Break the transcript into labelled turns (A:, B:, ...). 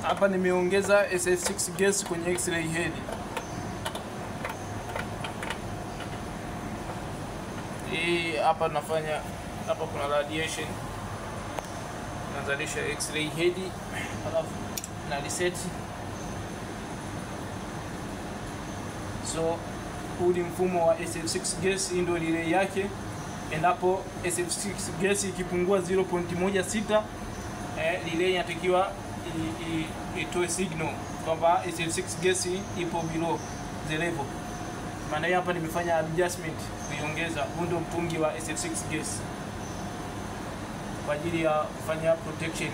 A: Hapa nimeongeza SF6 gas kwenye X-ray head. Hapa nafanya, hapa kuna radiation, nazalisha X-ray head, alafu na reset. So huu ni mfumo wa SF6 gas, ndio relay yake. Endapo SF6 gas ikipungua 0.16, relay inatakiwa itoe signal kwamba SF6 gas ipo below the level. Maana hapa nimefanya adjustment kuiongeza. Huu ndio mtungi wa SF6 gas kwa ajili ya kufanya protection